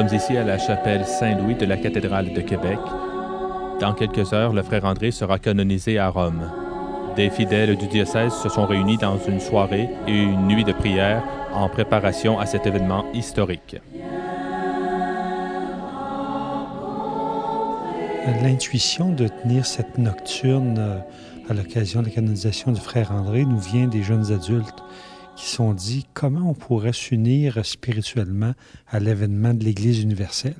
sommes ici à la chapelle Saint-Louis de la cathédrale de Québec. Dans quelques heures, le frère André sera canonisé à Rome. Des fidèles du diocèse se sont réunis dans une soirée et une nuit de prière en préparation à cet événement historique. L'intuition de tenir cette nocturne à l'occasion de la canonisation du frère André nous vient des jeunes adultes qui se sont dit comment on pourrait s'unir spirituellement à l'événement de l'Église universelle.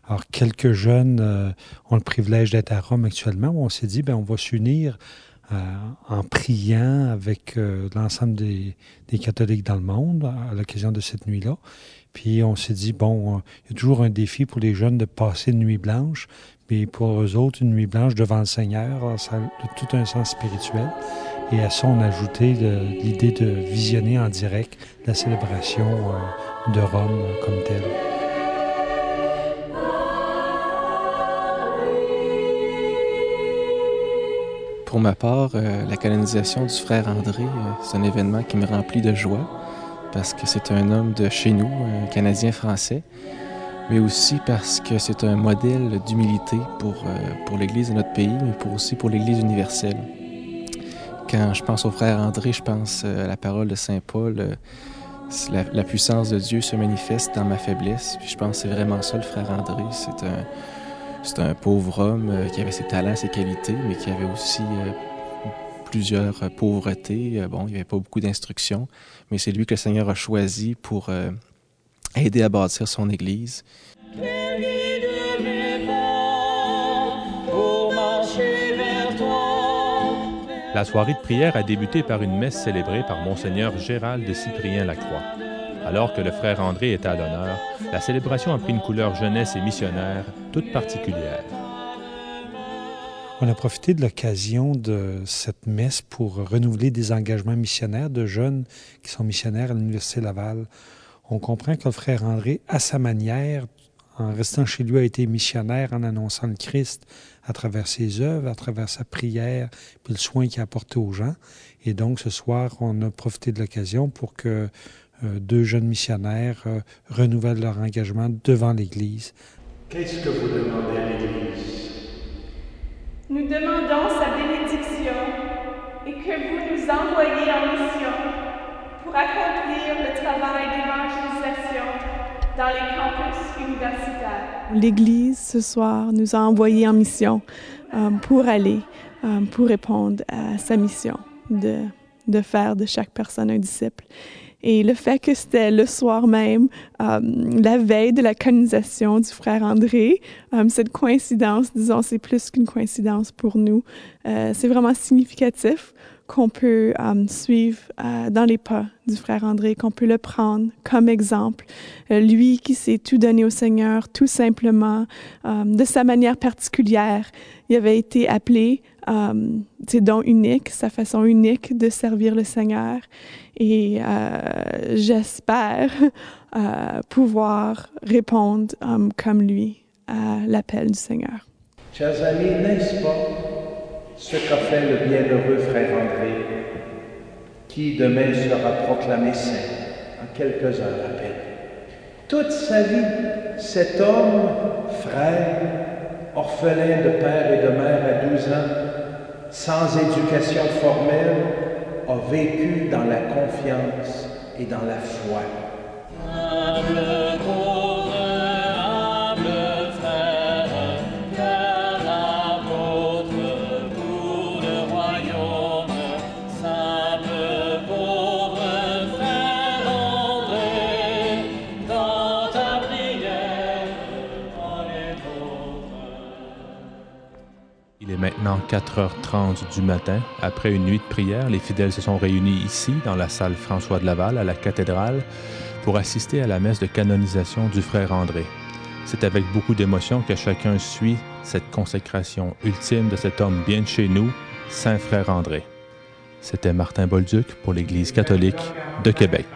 Alors, quelques jeunes ont le privilège d'être à Rome actuellement, où on s'est dit, on va s'unir en priant avec l'ensemble des catholiques dans le monde à l'occasion de cette nuit-là. Puis on s'est dit, il y a toujours un défi pour les jeunes de passer une nuit blanche, mais pour eux autres, une nuit blanche devant le Seigneur, alors ça a tout un sens spirituel. Et à ça, on a ajouté l'idée de visionner en direct la célébration de Rome comme telle. Pour ma part, la canonisation du frère André, c'est un événement qui me remplit de joie parce que c'est un homme de chez nous, un Canadien-Français, mais aussi parce que c'est un modèle d'humilité pour l'Église de notre pays, mais aussi pour l'Église universelle. Quand je pense au frère André, je pense à la parole de Saint Paul, la puissance de Dieu se manifeste dans ma faiblesse. Puis je pense que c'est vraiment ça, le frère André. C'est un pauvre homme qui avait ses talents, ses qualités, mais qui avait aussi plusieurs pauvretés. Il n'y avait pas beaucoup d'instruction, mais c'est lui que le Seigneur a choisi pour aider à bâtir son Église. La soirée de prière a débuté par une messe célébrée par Monseigneur Gérald de Cyprien Lacroix. Alors que le frère André était à l'honneur, la célébration a pris une couleur jeunesse et missionnaire toute particulière. On a profité de l'occasion de cette messe pour renouveler des engagements missionnaires de jeunes qui sont missionnaires à l'Université Laval. On comprend que le frère André, à sa manière, en restant chez lui, a été missionnaire en annonçant le Christ à travers ses œuvres, à travers sa prière, puis le soin qu'il a apporté aux gens. Et donc, ce soir, on a profité de l'occasion pour que deux jeunes missionnaires renouvellent leur engagement devant l'Église. Qu'est-ce que vous demandez à l'Église? Nous demandons sa bénédiction et que vous nous envoyiez en mission pour accomplir le travail d'évangélisation dans les campus universitaires. L'Église, ce soir, nous a envoyés en mission pour aller, pour répondre à sa mission de faire de chaque personne un disciple. Et le fait que c'était le soir même, la veille de la canonisation du frère André, cette coïncidence, disons, c'est plus qu'une coïncidence pour nous. C'est vraiment significatif qu'on peut suivre dans les pas du frère André, qu'on peut le prendre comme exemple. Lui qui s'est tout donné au Seigneur, tout simplement, de sa manière particulière. Il avait été appelé, ses dons uniques, sa façon unique de servir le Seigneur. Et j'espère pouvoir répondre comme lui à l'appel du Seigneur. Chers amis, n'est-ce pas ce qu'a fait le bienheureux frère André, qui demain sera proclamé saint, en quelques heures à peine. Toute sa vie, cet homme, frère, orphelin de père et de mère à 12 ans, sans éducation formelle, a vécu dans la confiance et dans la foi. Il est maintenant 4h30 du matin. Après une nuit de prière, les fidèles se sont réunis ici, dans la salle François de Laval, à la cathédrale, pour assister à la messe de canonisation du frère André. C'est avec beaucoup d'émotion que chacun suit cette consécration ultime de cet homme bien de chez nous, Saint Frère André. C'était Martin Bolduc pour l'Église catholique de Québec.